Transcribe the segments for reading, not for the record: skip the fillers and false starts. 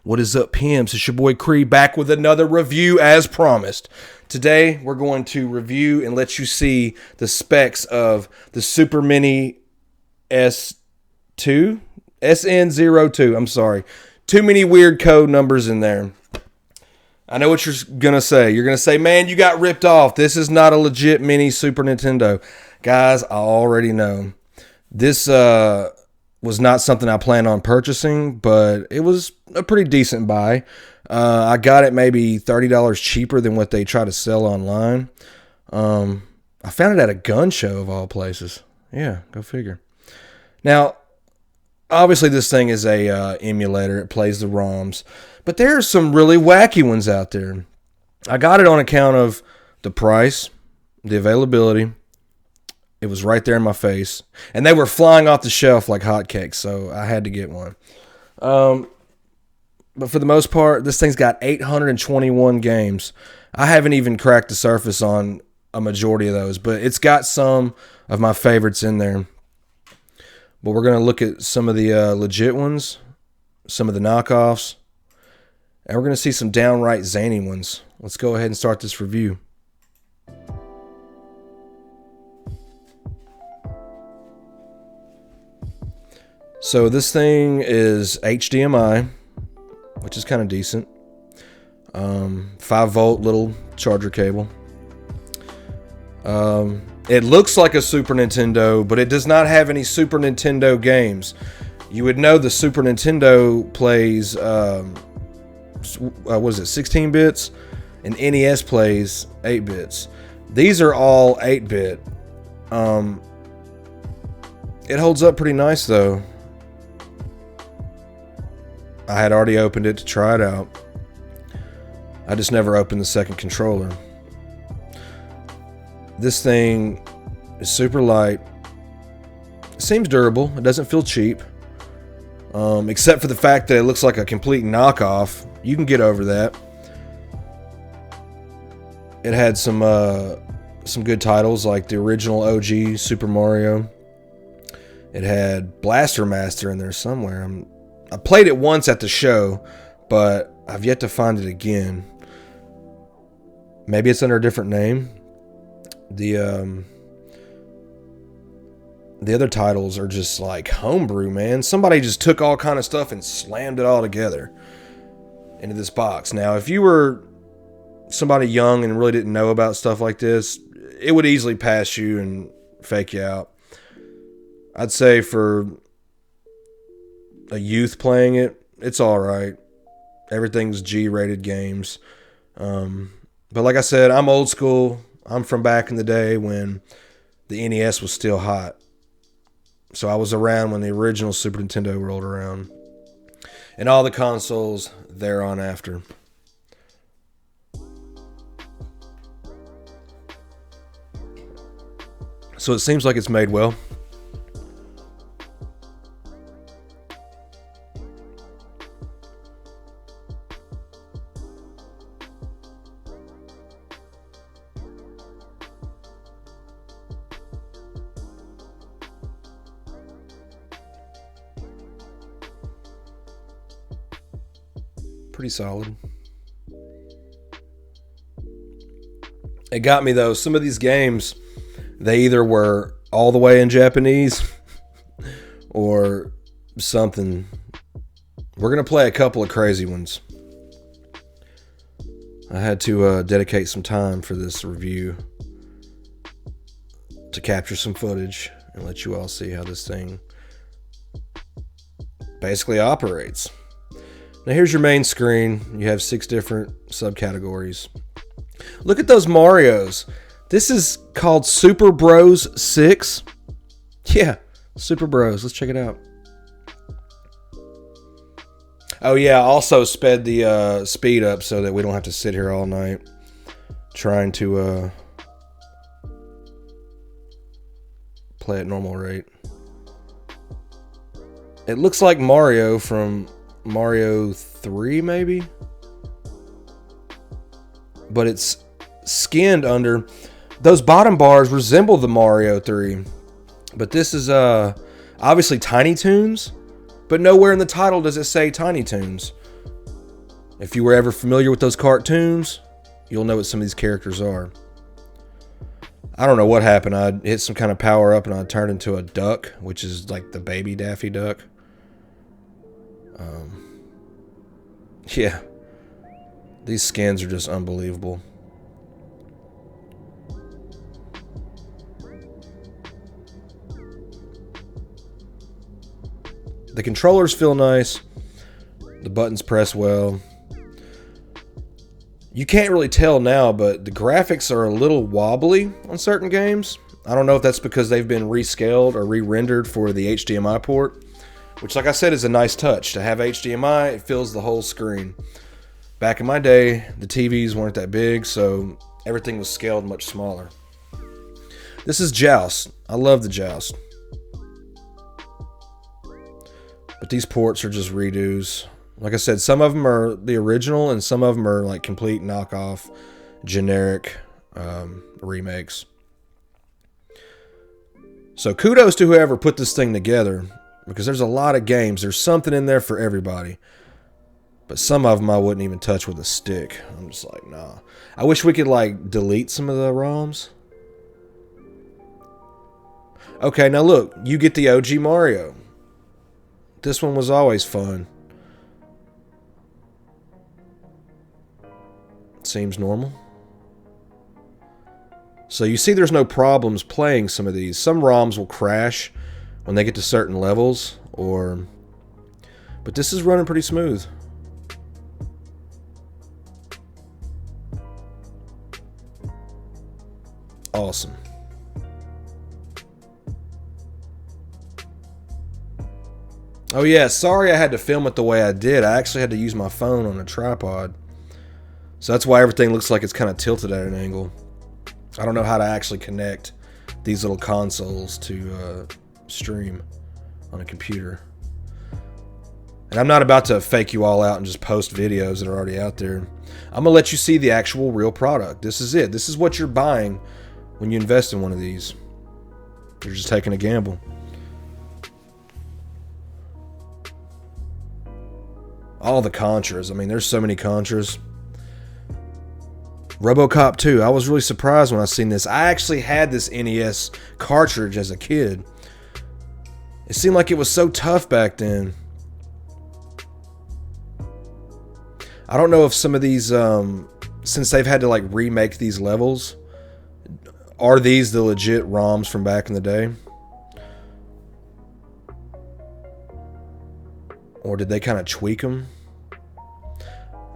What is up, pimps? It's your boy Cree back with another review as promised. Today, we're going to review and let you see the specs of the Super Mini S2? SN-02, I'm sorry. Too many weird code numbers in there. I know what you're going to say. You're going to say, man, you got ripped off. This is not a legit mini Super Nintendo. Guys, I already know. This was not something I planned on purchasing, but it was a pretty decent buy. I got it maybe $30 cheaper than what they try to sell online. I found it at a gun show of all places. Yeah, go figure. Now, obviously this thing is a emulator. It plays the ROMs. But there are some really wacky ones out there. I got it on account of the price, the availability. It was right there in my face. And they were flying off the shelf like hotcakes, so I had to get one. But for the most part, this thing's got 821 games. I haven't even cracked the surface on a majority of those, but it's got some of my favorites in there. But we're going to look at some of the legit ones, some of the knockoffs, and we're going to see some downright zany ones. Let's go ahead and start this review. So this thing is HDMI, which is kind of decent. 5-volt little charger cable. It looks like a Super Nintendo, but it does not have any Super Nintendo games. You would know the Super Nintendo plays, what is it, 16 bits? And NES plays 8 bits. These are all 8-bit. It holds up pretty nice, though. I had already opened it to try it out. I just never opened the second controller. This thing is super light. It seems durable. It doesn't feel cheap. Except for the fact that it looks like a complete knockoff. You can get over that. It had some good titles like the original OG Super Mario. It had Blaster Master in there somewhere. I played it once at the show, but I've yet to find it again. Maybe it's under a different name. The other titles are just like homebrew, man. Somebody just took all kind of stuff and slammed it all together into this box. Now, if you were somebody young and really didn't know about stuff like this, it would easily pass you and fake you out. I'd say for a youth playing it, it's alright. Everything's G-rated games. But like I said, I'm old school. I'm from back in the day when the NES was still hot. So I was around when the original Super Nintendo rolled around. And all the consoles thereon after. So it seems like it's made well. Pretty solid. It got me though. Some of these games, they either were all the way in Japanese or something. We're going to play a couple of crazy ones. I had to dedicate some time for this review to capture some footage and let you all see how this thing basically operates. Now here's your main screen. You have 6 different subcategories. Look at those Marios. This is called Super Bros 6. Yeah, Super Bros. Let's check it out. Oh yeah, I also sped the speed up so that we don't have to sit here all night trying to play at normal rate. It looks like Mario from Mario 3 maybe, but it's skinned under. Those bottom bars resemble the Mario 3, but this is obviously Tiny Toons, but nowhere in the title does it say Tiny Toons. If you were ever familiar with those cartoons, you'll know what some of these characters are. I don't know what happened. I hit some kind of power up and I turned into a duck, which is like the baby Daffy Duck. Yeah. These skins are just unbelievable. The controllers feel nice. The buttons press well. You can't really tell now, but the graphics are a little wobbly on certain games. I don't know if that's because they've been rescaled or re-rendered for the HDMI port, which, like I said, is a nice touch. To have HDMI, it fills the whole screen. Back in my day, the TVs weren't that big, so everything was scaled much smaller. This is Joust. I love the Joust. But these ports are just redos. Like I said, some of them are the original and some of them are like complete knockoff, generic remakes. So kudos to whoever put this thing together, because there's a lot of games. There's something in there for everybody. But some of them I wouldn't even touch with a stick. I'm just like, nah. I wish we could like delete some of the ROMs. Okay, now look, you get the OG Mario. This one was always fun. Seems normal. So you see there's no problems playing some of these. Some ROMs will crash when they get to certain levels, but this is running pretty smooth. Awesome. Oh yeah, sorry I had to film it the way I did. I actually had to use my phone on a tripod. So that's why everything looks like it's kind of tilted at an angle. I don't know how to actually connect these little consoles to stream on a computer. And I'm not about to fake you all out and just post videos that are already out there. I'm going to let you see the actual real product. This is it. This is what you're buying when you invest in one of these. You're just taking a gamble. All the Contras. I mean, there's so many Contras. Robocop 2. I was really surprised when I seen this. I actually had this NES cartridge as a kid. It seemed like it was so tough back then. I don't know if some of these, since they've had to like remake these levels, are these the legit ROMs from back in the day? Or did they kind of tweak them?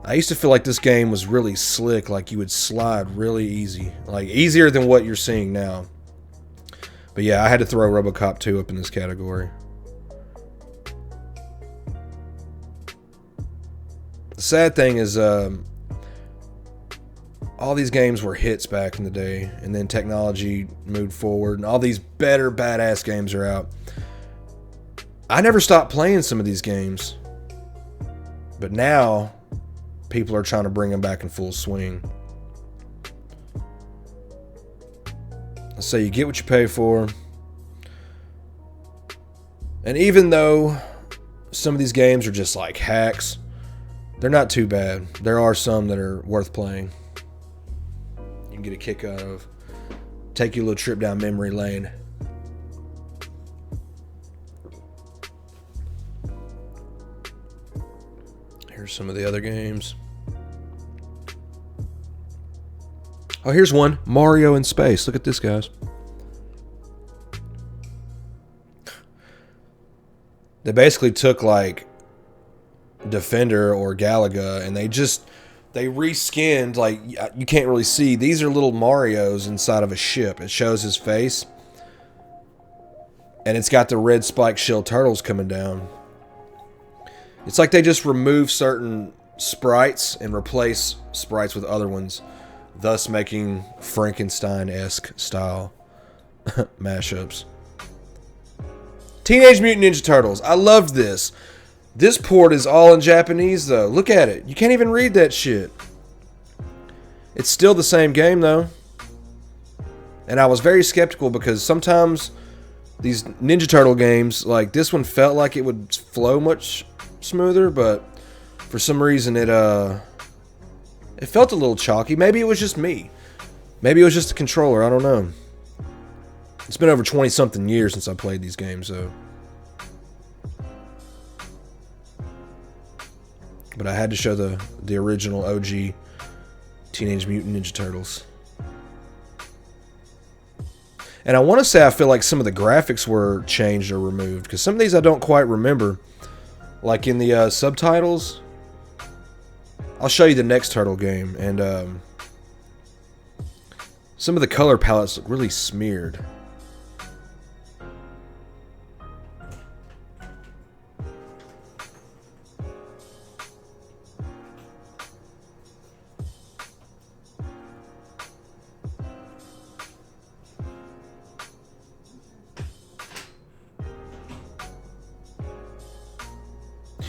I used to feel like this game was really slick, like you would slide really easy. Like easier than what you're seeing now. But yeah, I had to throw Robocop 2 up in this category. The sad thing is, all these games were hits back in the day, and then technology moved forward, and all these better badass games are out. I never stopped playing some of these games, but now people are trying to bring them back in full swing. So you get what you pay for. And even though some of these games are just like hacks, they're not too bad. There are some that are worth playing. You can get a kick out of. Take you a little trip down memory lane. Here's some of the other games. Oh, here's one. Mario in Space. Look at this, guys. They basically took like Defender or Galaga and they reskinned, like, you can't really see. These are little Marios inside of a ship. It shows his face. And it's got the red spiked shell turtles coming down. It's like they just remove certain sprites and replace sprites with other ones, thus making Frankenstein-esque style mashups. Teenage Mutant Ninja Turtles. I loved this. This port is all in Japanese, though. Look at it. You can't even read that shit. It's still the same game, though. And I was very skeptical because sometimes these Ninja Turtle games, like this one, felt like it would flow much smoother, but For some reason, it felt a little chalky. Maybe it was just me. Maybe it was just the controller. I don't know. It's been over 20-something years since I played these games, though. But I had to show the original OG Teenage Mutant Ninja Turtles. And I want to say I feel like some of the graphics were changed or removed, because some of these I don't quite remember. Like in the subtitles. I'll show you the next Turtle game, and some of the color palettes look really smeared.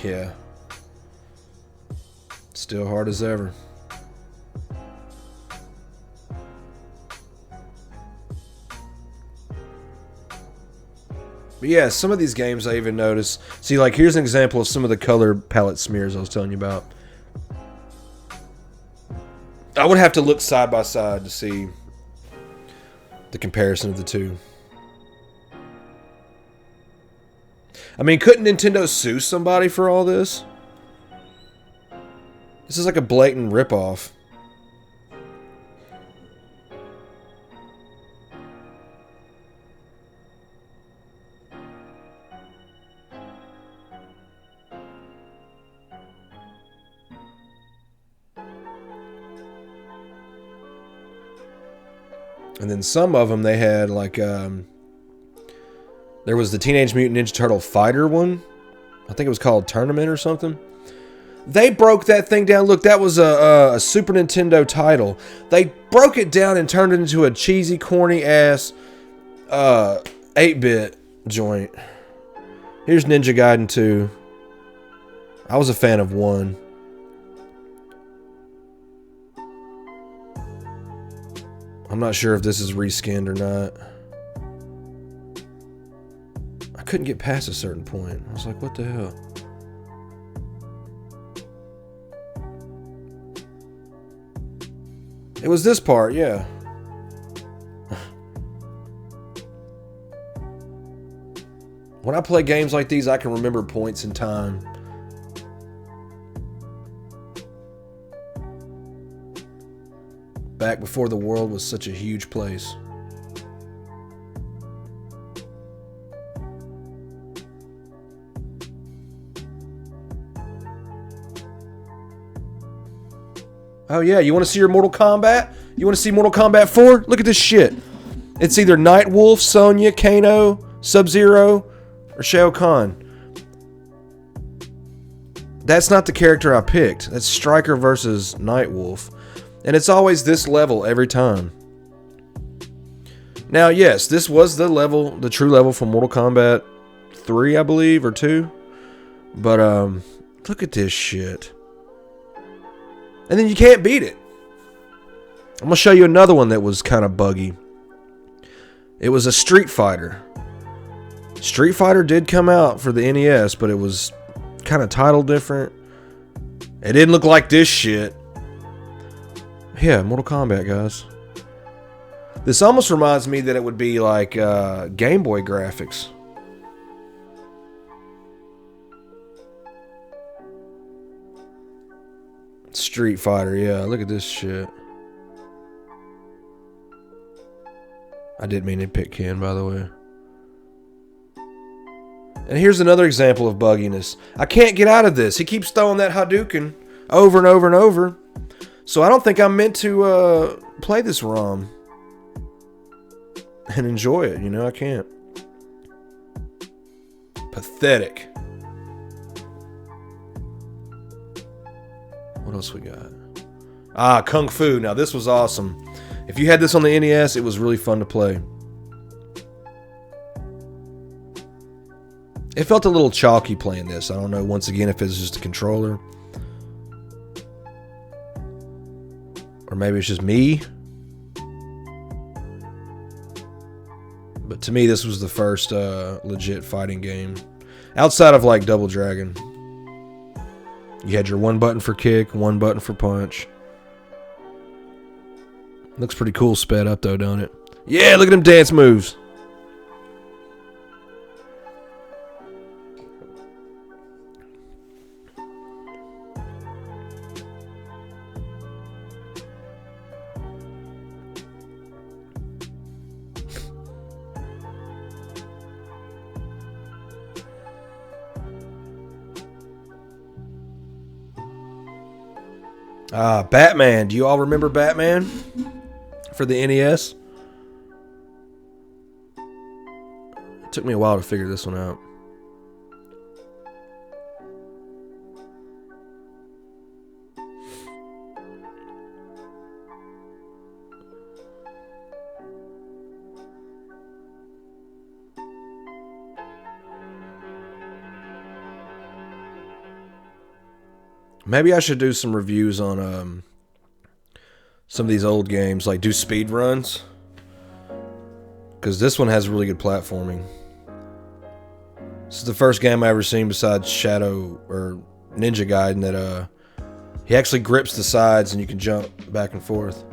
Yeah. Still hard as ever. But yeah, some of these games I even notice. See, like here's an example of some of the color palette smears I was telling you about. I would have to look side by side to see the comparison of the two. I mean, couldn't Nintendo sue somebody for all this? This is like a blatant ripoff. And then some of them they had like there was the Teenage Mutant Ninja Turtle Fighter one. I think it was called Tournament or something. They broke that thing down. Look, that was a Super Nintendo title. They broke it down and turned it into a cheesy, corny-ass 8-bit joint. Here's Ninja Gaiden 2. I was a fan of 1. I'm not sure if this is reskinned or not. I couldn't get past a certain point. I was like, what the hell? It was this part, yeah. When I play games like these, I can remember points in time. Back before the world was such a huge place. Oh yeah, you want to see your Mortal Kombat? You want to see Mortal Kombat 4? Look at this shit. It's either Nightwolf, Sonya, Kano, Sub-Zero, or Shao Kahn. That's not the character I picked. That's Stryker versus Nightwolf. And it's always this level every time. Now, yes, this was the level, the true level from Mortal Kombat 3, I believe, or 2. But, look at this shit. And then you can't beat it. I'm going to show you another one that was kind of buggy. It was a Street Fighter. Street Fighter did come out for the NES, but it was kind of titled different. It didn't look like this shit. Yeah, Mortal Kombat, guys. This almost reminds me that it would be like Game Boy graphics. Street Fighter, yeah. Look at this shit. I didn't mean to pick Ken, by the way. And here's another example of bugginess. I can't get out of this. He keeps throwing that Hadouken over and over and over. So I don't think I'm meant to play this ROM and enjoy it. You know, I can't. Pathetic. What else we got? Ah, Kung Fu. Now this was awesome. If you had this on the NES, it was really fun to play. It felt a little chalky playing this. I don't know, once again, if it's just a controller. Or maybe it's just me. But to me, this was the first legit fighting game. Outside of like Double Dragon. You had your one button for kick, one button for punch. Looks pretty cool sped up though, don't it? Yeah, look at them dance moves. Batman. Do you all remember Batman for the NES? It took me a while to figure this one out. Maybe I should do some reviews on some of these old games, like do speed runs, because this one has really good platforming. This is the first game I ever seen besides Shadow or Ninja Gaiden that he actually grips the sides and you can jump back and forth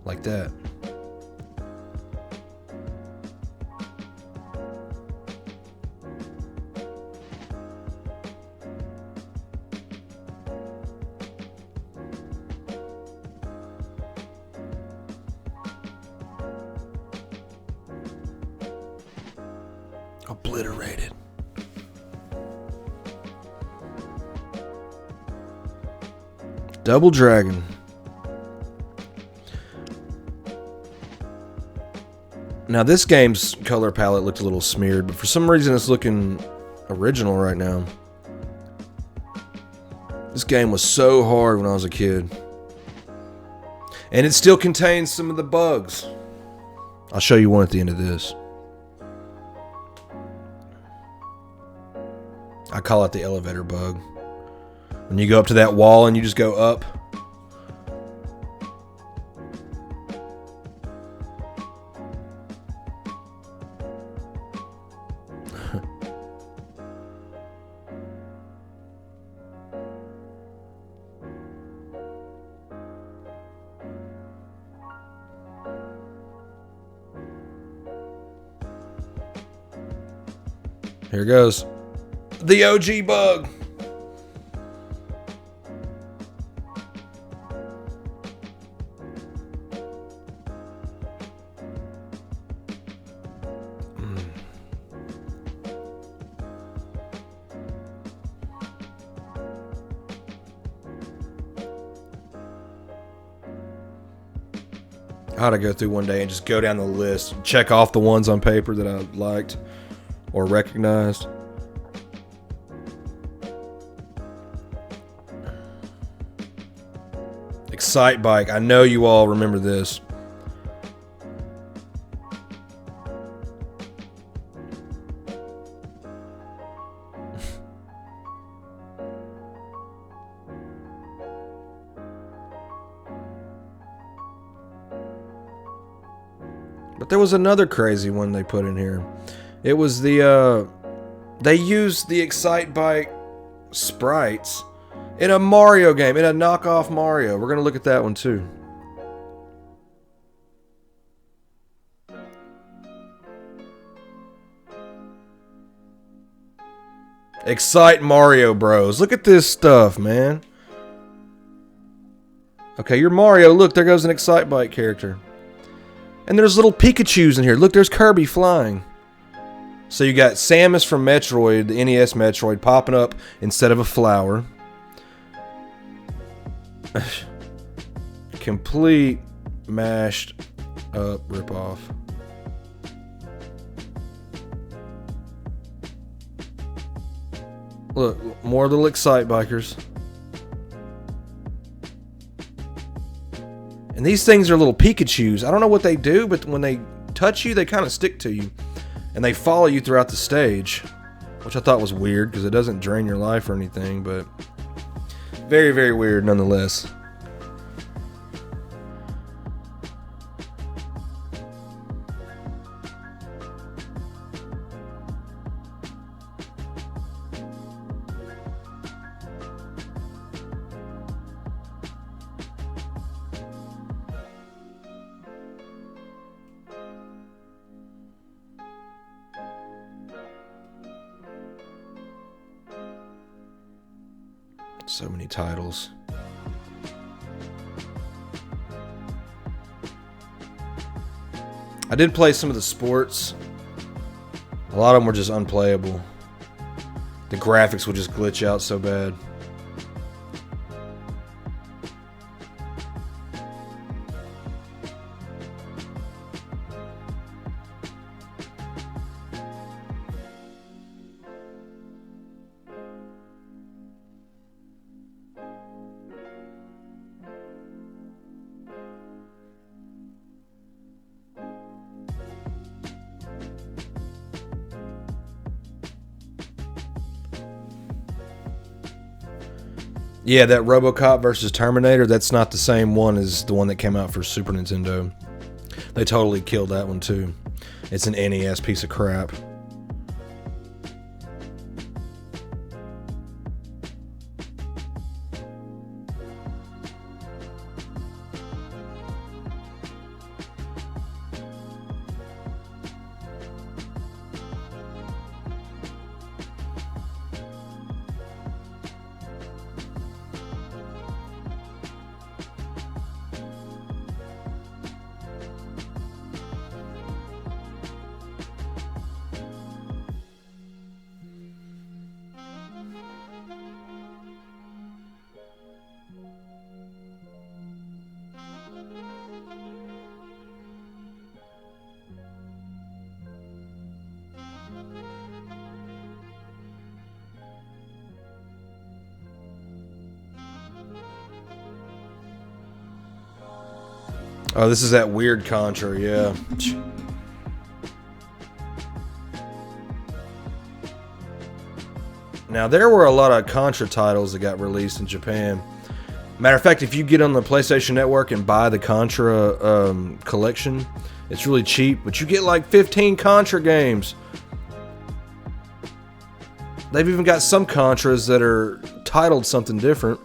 like that. Obliterated. Double Dragon. Now this game's color palette looked a little smeared, but for some reason it's looking original right now. This game was so hard when I was a kid. And it still contains some of the bugs. I'll show you one at the end of this. I call it the elevator bug. When you go up to that wall and you just go up. Here goes. The OG bug. I ought to go through one day and just go down the list, check off the ones on paper that I liked or recognized. Excite Bike. I know you all remember this. But there was another crazy one they put in here. It was the, they used the Excite Bike sprites in a Mario game, in a knockoff Mario. We're going to look at that one too. Excite Mario Bros. Look at this stuff, man. Okay, you're Mario. Look, there goes an Excite Bike character. And there's little Pikachus in here. Look, there's Kirby flying. So you got Samus from Metroid, the NES Metroid, popping up instead of a flower. Complete mashed up ripoff. Look, more little Excite Bikers. And these things are little Pikachus. I don't know what they do, but when they touch you, they kind of stick to you. And they follow you throughout the stage. Which I thought was weird, because it doesn't drain your life or anything, but very, very weird nonetheless. So many titles. I did play some of the sports. A lot of them were just unplayable. The graphics would just glitch out so bad. Yeah, that Robocop versus Terminator, that's not the same one as the one that came out for Super Nintendo. They totally killed that one too. It's an NES piece of crap. Oh, this is that weird Contra, yeah. Now, there were a lot of Contra titles that got released in Japan. Matter of fact, if you get on the PlayStation Network and buy the Contra collection, it's really cheap, but you get like 15 Contra games. They've even got some Contras that are titled something different.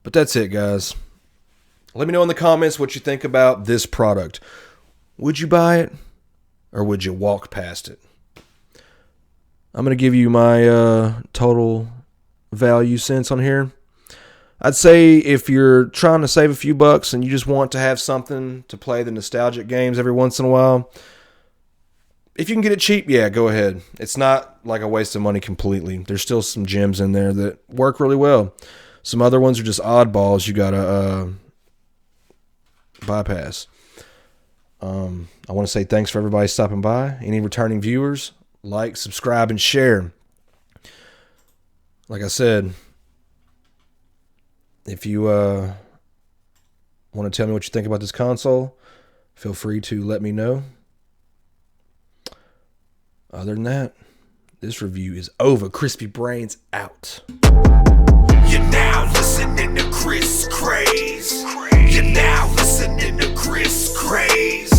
But that's it, guys. Let me know in the comments what you think about this product. Would you buy it, or would you walk past it? I'm going to give you my total value cents on here. I'd say if you're trying to save a few bucks and you just want to have something to play the nostalgic games every once in a while, if you can get it cheap, yeah, go ahead. It's not like a waste of money completely. There's still some gems in there that work really well. Some other ones are just oddballs you got to bypass. I want to say thanks for everybody stopping by. Any returning viewers, like, subscribe, and share. Like I said, if you want to tell me what you think about this console, feel free to let me know. Other than that, this review is over. Crispy Brains out. You're now listening to Chris Craze. You're now listening to Chris Craze.